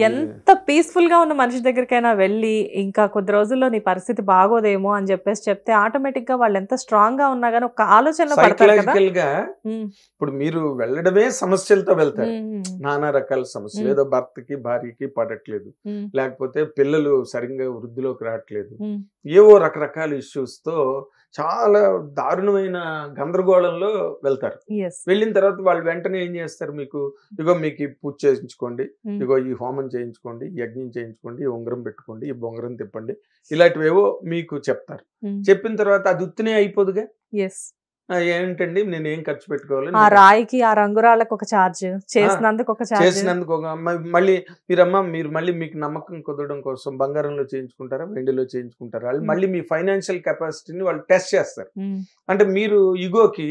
ఎంత పీస్ఫుల్ గా ఉన్న మనిషి దగ్గరికైనా వెళ్ళి ఇంకా కొద్ది రోజుల్లో నీ పరిస్థితి బాగోదేమో అని చెప్పేసి చెప్తే ఆటోమేటిక్ గా వాళ్ళు ఎంత స్ట్రాంగ్ గా ఉన్నా గానీ ఒక ఆలోచనలో పడతారు కదా. సైకలాజికల్ గా ఇప్పుడు మీరు వెళ్ళడమే సమస్యలతో వెళ్తారు, నానా రకాల సమస్యలు, ఏదో భర్తకి భార్యకి పడట్లేదు, లేకపోతే పిల్లలు సరిగ్గా వృద్ధిలోకి రావట్లేదు, ఏవో రకరకాల ఇష్యూస్ తో చాలా దారుణమైన గందరగోళంలో వెళ్తారు. వెళ్ళిన తర్వాత వాళ్ళు వెంటనే ఏం చేస్తారు, మీకు ఇగో మీకు ఈ పూజ చేయించుకోండి, ఇగో ఈ హోమం చేయించుకోండి, యజ్ఞం చేయించుకోండి, ఈ ఉంగరం పెట్టుకోండి, ఈ బొంగరం తిప్పండి, ఇలాంటివేవో మీకు చెప్తారు. చెప్పిన తర్వాత అది ఉత్తినే అయిపోదుగా. ఏంటండి నేను ఏం ఖర్చు పెట్టుకోవాలి, ఆ రాయికి ఆ రంగురాళ్ళకి ఒక ఛార్జ్, చేసినందుకు ఒక ఛార్జ్, చేసినందుకు ఒక మళ్ళీ మీరు మళ్ళీ మీకు నమ్మకం కుదరడం కోసం బంగారంలో చేయించుకుంటారా, వెండిలో చేయించుకుంటారా, వాళ్ళు మళ్ళీ మీ ఫైనాన్షియల్ కెపాసిటీని వాళ్ళు టెస్ట్ చేస్తారు. అంటే మీరు ఇగోకి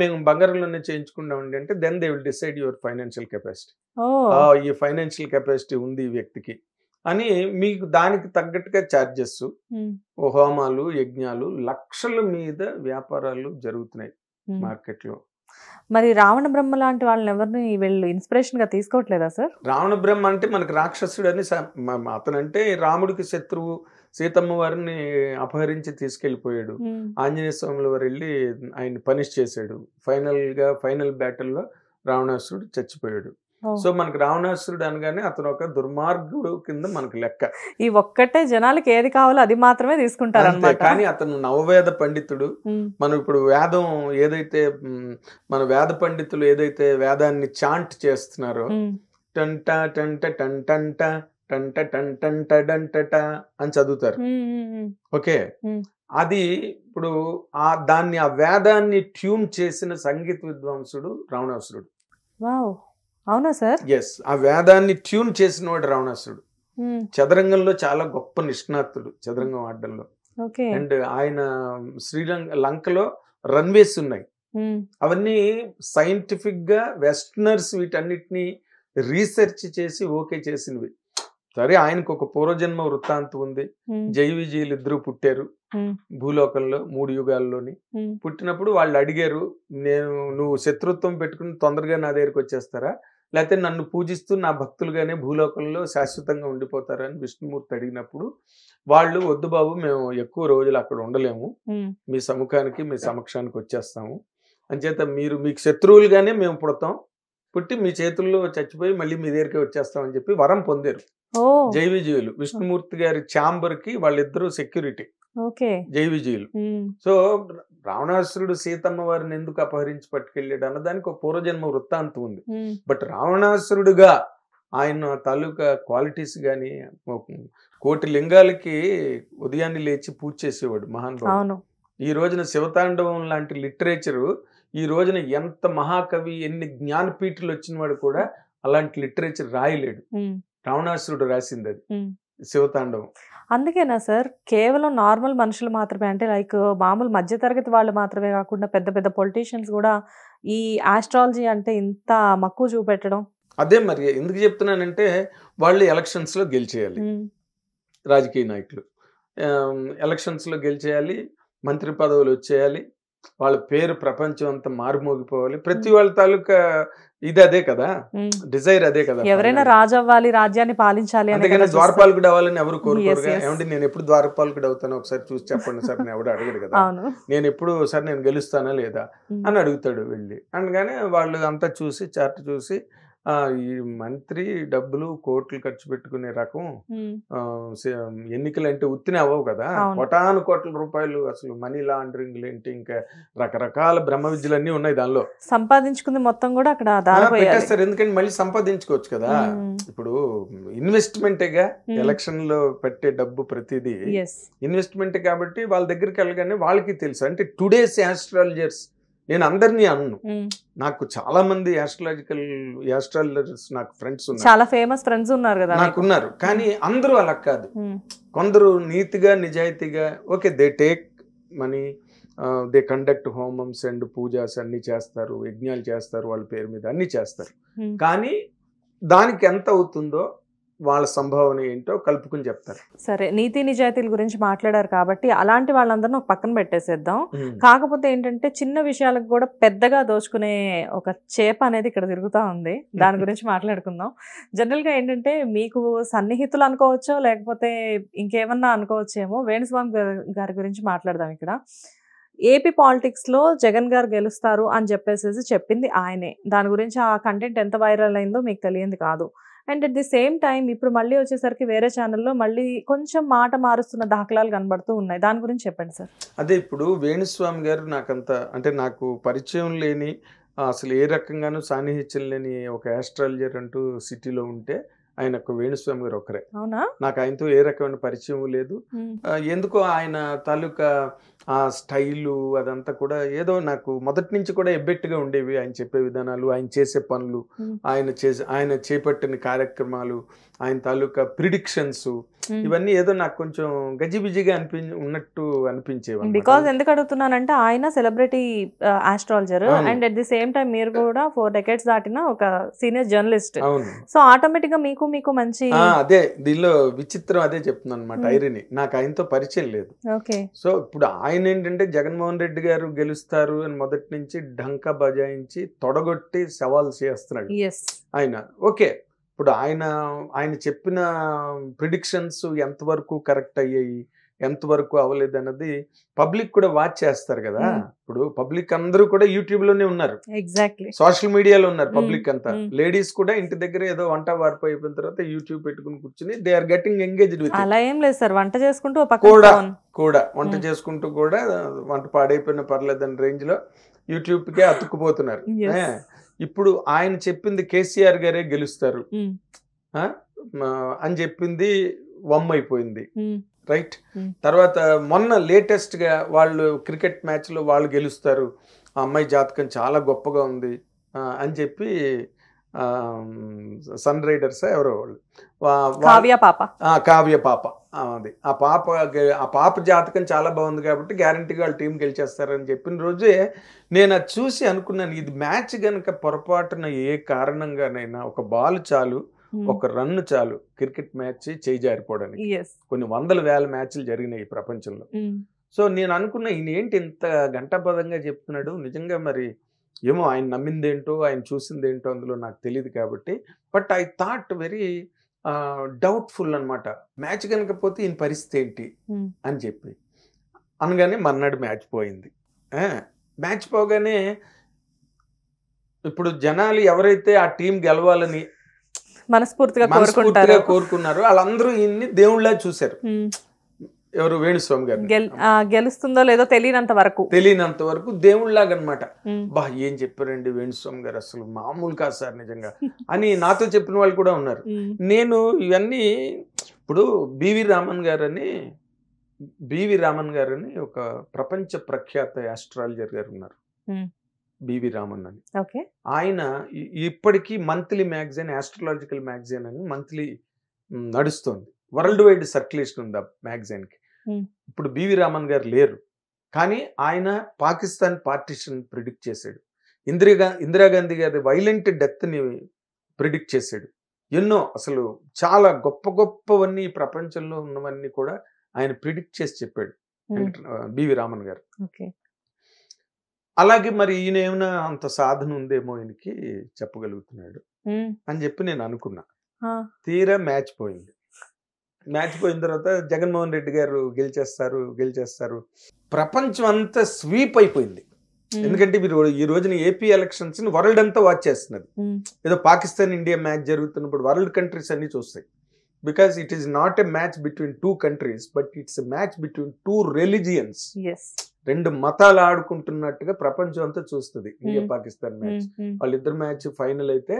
మేము బంగారంలోనే చేయించుకుంటామండి అంటే then they will decide your financial capacity. ఈ ఫైనాన్షియల్ కెపాసిటీ ఉంది ఈ వ్యక్తికి అని మీకు దానికి తగ్గట్టుగా ఛార్జెస్, హోమాలు, యజ్ఞాలు, లక్షల మీద వ్యాపారాలు జరుగుతున్నాయి మార్కెట్లో. మరి రావణ బ్రహ్మ లాంటి వాళ్ళని ఎవరిని వీళ్ళు ఇన్స్పిరేషన్ గా తీసుకోవట్లేదా సార్? రావణ బ్రహ్మ అంటే మనకు రాక్షసుడు అని, అతనంటే రాముడికి శత్రువు, సీతమ్మ వారిని అపహరించి తీసుకెళ్లిపోయాడు, ఆంజనేయ స్వాముల వారు వెళ్ళి ఆయన్ని పనిష్ చేశాడు, ఫైనల్ బ్యాటిల్లో రావణాసురుడు చచ్చిపోయాడు. సో మనకు రావణాసురుడు అనగానే అతను ఒక దుర్మార్గుడు కింద మనకు లెక్క. ఈ ఒక్కటే జనాలకి ఏది కావాలో అది మాత్రమే తీసుకుంటారు అన్నమాట. కానీ అతను నవవేద పండితుడు. మనం ఇప్పుడు వేదం ఏదైతే మన వేద పండితులు ఏదైతే వేదాన్ని చాంట్ చేస్తున్నారో, టంట టంట టంటంట టంట టంటంట డంటట అని చదువుతారు. ఓకే, అది ఇప్పుడు దాన్ని ఆ వేదాన్ని ట్యూన్ చేసిన సంగీత విద్వాంసుడు రావణాసురుడు. అవునా సార్? ఎస్, ఆ వేదాన్ని ట్యూన్ చేసిన వాడు రావణాసురుడు. చదరంగంలో చాలా గొప్ప నిష్ణాతుడు చదరంగం ఆడడంలో. అండ్ ఆయన లంకలో రన్వేస్ ఉన్నాయి, అవన్నీ సైంటిఫిక్ గా వెస్టర్నర్స్ వీటన్నిటిని రీసెర్చ్ చేసి ఓకే చేసినవి. సరే, ఆయనకు ఒక పూర్వజన్మ వృత్తాంతం ఉంది. జైవిజీలు ఇద్దరు పుట్టారు భూలోకంలో 3 యుగాల్లోని. పుట్టినప్పుడు వాళ్ళు అడిగారు, నువ్వు శత్రుత్వం పెట్టుకుని తొందరగా నా దగ్గరికి వచ్చేస్తారా, లేకపోతే నన్ను పూజిస్తూ నా భక్తులుగానే భూలోకంలో శాశ్వతంగా ఉండిపోతారా అని విష్ణుమూర్తి అడిగినప్పుడు వాళ్ళు, వద్దు బాబు, మేము ఎక్కువ రోజులు అక్కడ ఉండలేము, మీ సముఖానికి మీ సమక్షానికి వచ్చేస్తాము, అంచేత మీకు శత్రువులుగానే మేము పుడతాం, పుట్టి మీ చేతుల్లో చచ్చిపోయి మళ్ళీ మీ దగ్గరికి వచ్చేస్తామని చెప్పి వరం పొందారు జైవిజీవులు. విష్ణుమూర్తి గారి ఛాంబర్ కి వాళ్ళిద్దరూ సెక్యూరిటీ జైవిజీవులు. సో రావణాసురుడు సీతమ్మ వారిని ఎందుకు అపహరించి పట్టుకెళ్ళాడు అన్నదానికి ఒక పూర్వజన్మ వృత్తాంతం ఉంది. బట్ రావణాసురుడుగా ఆయన తాలూకా క్వాలిటీస్ గాని, 1,000,000 లింగాలకి ఉదయాన్నే లేచి పూజ చేసేవాడు మహానుభావుడు. ఈ రోజున శివతాండవం లాంటి లిటరేచరు, ఈ రోజున ఎంత మహాకవి, ఎన్ని జ్ఞానపీఠులు వచ్చిన వాడు కూడా అలాంటి లిటరేచర్ రాయలేడు. రావణాసురుడు రాసింది అది శివతాండవం. అందుకేనా సార్ కేవలం నార్మల్ మనుషులు మాత్రమే, అంటే లైక్ మామూలు మధ్యతరగతి వాళ్ళు మాత్రమే కాకుండా పెద్ద పెద్ద పొలిటీషియన్స్ కూడా ఈ ఆస్ట్రాలజీ అంటే ఇంత మక్కువ చూపెట్టడం? అదే మరి ఎందుకు చెప్తున్నానంటే, వాళ్ళు ఎలక్షన్స్ లో గెలిచేయాలి, రాజకీయ నాయకులు ఎలక్షన్స్ లో గెలిచేయాలి, మంత్రి పదవులు వచ్చేయాలి, వాళ్ళ పేరు ప్రపంచం అంతా మారుమోగిపోవాలి. ప్రతి వాళ్ళ తాలూకా ఇది అదే కదా, డిజైర్ అదే కదా. ఎవరైనా రాజు అవ్వాలి, రాజ్యాన్ని పాలించాలి, అందుకని ద్వారపాలకుడు అవ్వాలని ఎవరు కోరుకోరుగా. ఏమంటే నేను ఎప్పుడు ద్వారపాలకుడు అవుతానో ఒకసారి చూసి చెప్పండి సార్ అని ఎవడు అడగడు కదా. నేను ఎప్పుడు సార్ నేను గెలుస్తానా లేదా అని అడుగుతాడు వెళ్ళి. అందుకని వాళ్ళు అంతా చూసి చార్ట్ చూసి, ఈ మంత్రి డబ్బులు కోట్లు ఖర్చు పెట్టుకునే రకం, ఎన్నికలు అంటే ఉత్తినే అవ్వవు కదా, కోటాను కోట్ల రూపాయలు అసలు మనీ లాండరింగ్ ఏంటి, ఇంకా రకరకాల బ్రహ్మ విద్యలన్నీ ఉన్నాయి దానిలో. సంపాదించుకుంది మొత్తం కూడా అక్కడ పెట్టేస్తారు. ఎందుకంటే మళ్ళీ సంపాదించుకోవచ్చు కదా. ఇప్పుడు ఇన్వెస్ట్మెంటేగా, ఎలక్షన్ లో పెట్టే డబ్బు ప్రతిదీ ఇన్వెస్ట్మెంట్ కాబట్టి వాళ్ళ దగ్గరికి వెళ్ళగానే వాళ్ళకి తెలుసు. అంటే టుడేస్ ఆస్ట్రాలజర్స్, నేను అందరినీ అన్ను, నాకు చాలా మంది ఆస్ట్రాలజర్స్ నాకు ఫ్రెండ్స్ ఉన్నారు, చాలా ఫేమస్ ఫ్రెండ్స్ ఉన్నారు కదా నాకున్నారు. కానీ అందరూ అలా కాదు. కొందరు నీతిగా నిజాయితీగా, okay, they take money, they conduct హోమమ్స్ and pujas అన్ని చేస్తారు, యజ్ఞాలు చేస్తారు, వాళ్ళ పేరు మీద అన్ని చేస్తారు. కానీ దానికి ఎంత అవుతుందో వాళ్ళ సంభావన ఏంటో కలుపుకుని చెప్తారు. సరే, నీతి నిజాయితీల గురించి మాట్లాడారు కాబట్టి అలాంటి వాళ్ళందరినీ ఒక పక్కన పెట్టేసేద్దాం. కాకపోతే ఏంటంటే చిన్న విషయాలకు కూడా పెద్దగా దోచుకునే ఒక చేప అనేది ఇక్కడ తిరుగుతూ ఉంది. దాని గురించి మాట్లాడుకుందాం. జనరల్గా ఏంటంటే మీకు సన్నిహితులు అనుకోవచ్చో లేకపోతే ఇంకేమన్నా అనుకోవచ్చేమో, వేణుస్వామి గారి గురించి మాట్లాడదాం. ఇక్కడ ఏపీ పాలిటిక్స్లో జగన్ గారు గెలుస్తారు అని చెప్పేసి చెప్పింది ఆయనే. దాని గురించి ఆ కంటెంట్ ఎంత వైరల్ అయిందో మీకు తెలియంది కాదు. And at the same time ఇప్పుడు మళ్ళీ వచ్చేసరికి వేరే ఛానల్లో మళ్ళీ కొంచెం మాట మారుస్తున్న దాఖలాలు కనబడుతూ ఉన్నాయి. దాని గురించి చెప్పండి సార్. అదే ఇప్పుడు వేణుస్వామి గారు నాకంత అంటే నాకు పరిచయం లేని, అసలు ఏ రకంగానూ సాన్నిహిత్యం లేని ఒక ఆస్ట్రాలజర్ అంటూ సిటీలో ఉంటే ఆయన వేణుస్వామి గారు ఒకరే. అవునా? నాకు ఆయనతో ఏ రకమైన పరిచయం లేదు. ఎందుకో ఆయన తాలూకా ఆ స్టైలు అదంతా కూడా ఏదో నాకు మొదటి నుంచి కూడా ఎబ్బెట్టుగా ఉండేవి. ఆయన చెప్పే విధానాలు, ఆయన చేసే పనులు, ఆయన చేపట్టిన కార్యక్రమాలు, ఆయన తాలూకా ప్రిడిక్షన్స్, ఇవన్నీ ఏదో నాకు కొంచెం గజిబిజిగా ఉన్నట్టు అనిపించేవి. బికాజ్ ఎందుకు అడుగుతున్నానంటే ఆయన celebrity astrologer and at the same time మీరు కూడా 4 decades దాటిన ఒక సీనియర్ జర్నలిస్ట్. సో ఆటోమేటిక్ గా మీకు మంచి అదే దీనిలో విచిత్రం అదే చెప్తున్నాను అనమాట. ఐరని నాకు ఆయనతో పరిచయం లేదు. సో ఇప్పుడు ఆయన ఏంటంటే జగన్మోహన్ రెడ్డి గారు గెలుస్తారు అని మొదటి నుంచి ఢంకా బజాయించి తొడగొట్టి సవాల్ చేస్తున్నాడు ఆయన. ఓకే, ఇప్పుడు ఆయన చెప్పిన ప్రిడిక్షన్స్ ఎంతవరకు కరెక్ట్ అయ్యాయి, ఎంతవరకు అవ్వలేదు అన్నది పబ్లిక్ కూడా వాచ్ చేస్తారు కదా. ఇప్పుడు పబ్లిక్ అందరూ కూడా యూట్యూబ్ లోనే ఉన్నారు, ఎగ్జాక్ట్లీ సోషల్ మీడియాలో ఉన్నారు పబ్లిక్ అంతా. లేడీస్ కూడా ఇంటి దగ్గర ఏదో వంట వార్పు అయిపోయిన తర్వాత యూట్యూబ్ పెట్టుకుని కూర్చుని they are getting engaged with. అలా ఏం లేదు సార్, వంట చేసుకుంటూ వంట చేసుకుంటూ కూడా వంట పాడైపోయిన పర్లేదని రేంజ్ లో యూట్యూబ్ కే అతుక్కుపోతున్నారు. ఇప్పుడు ఆయన చెప్పింది కేసీఆర్ గారే గెలుస్తారు అని చెప్పింది వమ్మైపోయింది, రైట్? తర్వాత మొన్న లేటెస్ట్ గా వాళ్ళు క్రికెట్ మ్యాచ్ లో వాళ్ళు గెలుస్తారు, ఆ అమ్మాయి జాతకం చాలా గొప్పగా ఉంది అని చెప్పి సన్ రైడర్స్ ఎవరో వాళ్ళు కావ్య పాప అది ఆ పాప జాతకం చాలా బాగుంది కాబట్టి గ్యారంటీగా వాళ్ళ టీం గెలిచేస్తారని చెప్పిన రోజే నేను అది చూసి అనుకున్నాను, ఇది మ్యాచ్ గనక పొరపాటున ఏ కారణంగానైనా ఒక బాల్ చాలు, ఒక రన్ను చాలు క్రికెట్ మ్యాచ్ చేయి జారిపోవడానికి. కొన్ని 100,000 మ్యాచ్లు జరిగినాయి ఈ ప్రపంచంలో. సో నేను అనుకున్నా ఈయన ఏంటి ఇంత గంటాపదంగా చెప్తున్నాడు. నిజంగా మరి ఏమో ఆయన నమ్మిందేంటో ఆయన చూసిందేంటో అందులో నాకు తెలియదు కాబట్టి, but I thought very doubtful అనమాట. మ్యాచ్ కనుక పోతే ఈయన పరిస్థితి ఏంటి అని చెప్పి అనగానే మర్నాడు మ్యాచ్ పోయింది. మ్యాచ్ పోగానే ఇప్పుడు జనాలు ఎవరైతే ఆ టీం గెలవాలని మనస్ఫూర్తిగా కోరుకున్నారు వాళ్ళందరూ ఈయన్ని దేవుళ్ళ చూశారు. ఎవరు? వేణుస్వామి గారు. గెలుస్తుందో లేదో తెలియనంత వరకు దేవుళ్ళలాగా అనమాట. బా ఏం చెప్పారండి వేణుస్వామి గారు, అసలు మామూలు కాదు సార్ నిజంగా అని నాతో చెప్పిన వాళ్ళు కూడా ఉన్నారు. నేను ఇవన్నీ ఇప్పుడు బివి రామన్ గారని ఒక ప్రపంచ ప్రఖ్యాత ఆస్ట్రాలజర్ గారు ఉన్నారు, బివి రామన్ అని. ఆయన ఇప్పటికీ మంత్లీ మ్యాగజైన్, ఆస్ట్రాలజికల్ మ్యాగజైన్ అని మంత్లీ నడుస్తుంది. వరల్డ్ వైడ్ సర్క్యులేషన్ ఉంది ఆ మ్యాగజైన్ కి. ఇప్పుడు బివి రామన్ గారు లేరు, కానీ ఆయన పాకిస్తాన్ పార్టిషన్ ప్రిడిక్ట్ చేశాడు. ఇందిరాగాంధీ గారి వైలెంట్ డెత్ ని ప్రిడిక్ట్ చేశాడు. ఎన్నో అసలు చాలా గొప్పవన్నీ ఈ ప్రపంచంలో ఉన్నవన్నీ కూడా ఆయన ప్రిడిక్ట్ చేసి చెప్పాడు బివి రామన్ గారు. అలాగే మరి ఈయన ఏమైనా అంత సాధన ఉందేమో ఈయనకి చెప్పగలుగుతున్నాడు అని చెప్పి నేను అనుకున్నా. తీరా మ్యాచ్ పోయింది. మ్యాచ్ పోయిన తర్వాత జగన్మోహన్ రెడ్డి గారు గెలిచేస్తారు ప్రపంచం అంతా స్వీప్ అయిపోయింది. ఎందుకంటే మీరు ఈ రోజున ఏపీ ఎలక్షన్స్ ని వరల్డ్ అంతా వాచ్ చేస్తున్నది. ఏదో పాకిస్తాన్ ఇండియా మ్యాచ్ జరుగుతున్నప్పుడు వరల్డ్ కంట్రీస్ అన్ని చూస్తాయి. Because it is not a match between 2 countries, but it's a match between 2 religions. 2 మతాలు ఆడుకుంటున్నట్టుగా ప్రపంచం అంతా చూస్తుంది ఇండియా పాకిస్తాన్ మ్యాచ్. వాళ్ళిద్దరు మ్యాచ్ ఫైనల్ అయితే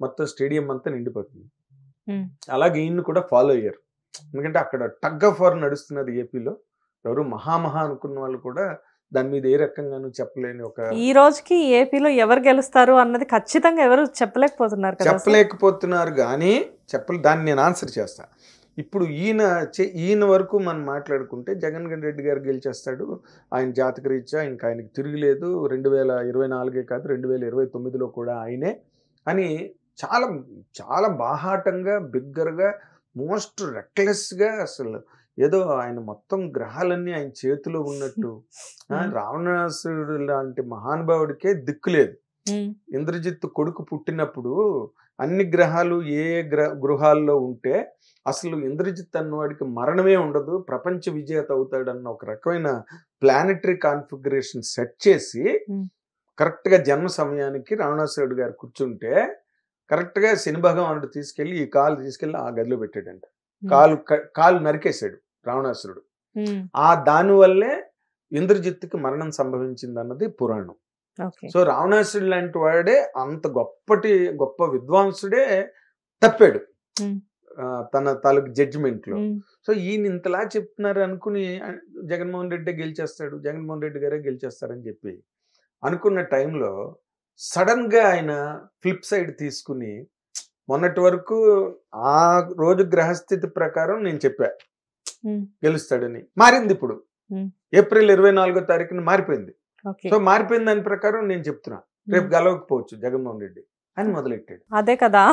మొత్తం స్టేడియం అంతా నిండిపోతుంది. అలాగే ఈయన్ని కూడా ఫాలో అయ్యారు. ఎందుకంటే అక్కడ టగ్ ఆఫ్ వార్ నడుస్తున్నది ఏపీలో. ఎవరు మహామహా అనుకున్న వాళ్ళు కూడా దాని మీద ఏ రకంగానూ చెప్పలేని ఒక ఈ రోజుకి ఏపీలో ఎవరు గెలుస్తారు అన్నది ఖచ్చితంగా ఎవరు చెప్పలేకపోతున్నారు కానీ దాన్ని నేను ఆన్సర్ చేస్తా. ఇప్పుడు ఈయన వరకు మనం మాట్లాడుకుంటే జగన్ రెడ్డి గారు గెలిచేస్తాడు, ఆయన జాతక రీత్యా ఇంకా ఆయనకి తిరిగిలేదు, 2024 కాదు 2029లో కూడా ఆయనే అని చాలా చాలా బాహాటంగా బిగ్గరగా మోస్ట్ రెక్లెస్గా అసలు ఏదో ఆయన మొత్తం గ్రహాలన్నీ ఆయన చేతిలో ఉన్నట్టు. రావణాసురుడు లాంటి మహానుభావుడికే దిక్కు లేదు. ఇంద్రజిత్తు కొడుకు పుట్టినప్పుడు అన్ని గ్రహాలు ఏ గృహాల్లో ఉంటే అసలు ఇంద్రజిత్ అన్నవాడికి మరణమే ఉండదు, ప్రపంచ విజేత అవుతాడన్న ఒక రకమైన ప్లానెటరీ కాన్ఫిగరేషన్ సెట్ చేసి కరెక్ట్గా జన్మ సమయానికి రావణాసురుడు గారు కూర్చుంటే కరెక్ట్గా శని భగవానుడు తీసుకెళ్లి ఈ కాలు తీసుకెళ్లి ఆ గదిలో పెట్టాడంట. కాలు నరికేశాడు రావణాసురుడు. దానివల్లే ఇంద్రజిత్తుకి మరణం సంభవించింది అన్నది పురాణం. సో రావణాసురుడు లాంటి వాడే అంత గొప్ప విద్వాంసుడే తప్పాడు తన తాలూకు జడ్జిమెంట్ లో. సో ఈయన ఇంతలా చెప్తున్నారు అనుకుని జగన్మోహన్ రెడ్డి గెలిచేస్తాడు, జగన్మోహన్ రెడ్డి గారే గెలిచేస్తారని చెప్పి అనుకున్న టైంలో సడన్ గా ఆయన ఫ్లిప్ సైడ్ తీసుకుని మొన్నటి వరకు ఆ రోజు గ్రహస్థితి ప్రకారం నేను చెప్పా గెలుస్తాడని, మారింది ఇప్పుడు ఏప్రిల్ 24వ తారీఖున మారిపోయింది. సో మారిపోయిన దాని ప్రకారం నేను చెప్తున్నా రేపు గెలవకపోవచ్చు జగన్మోహన్ రెడ్డి అని మొదలెట్టాడు. అదే కదా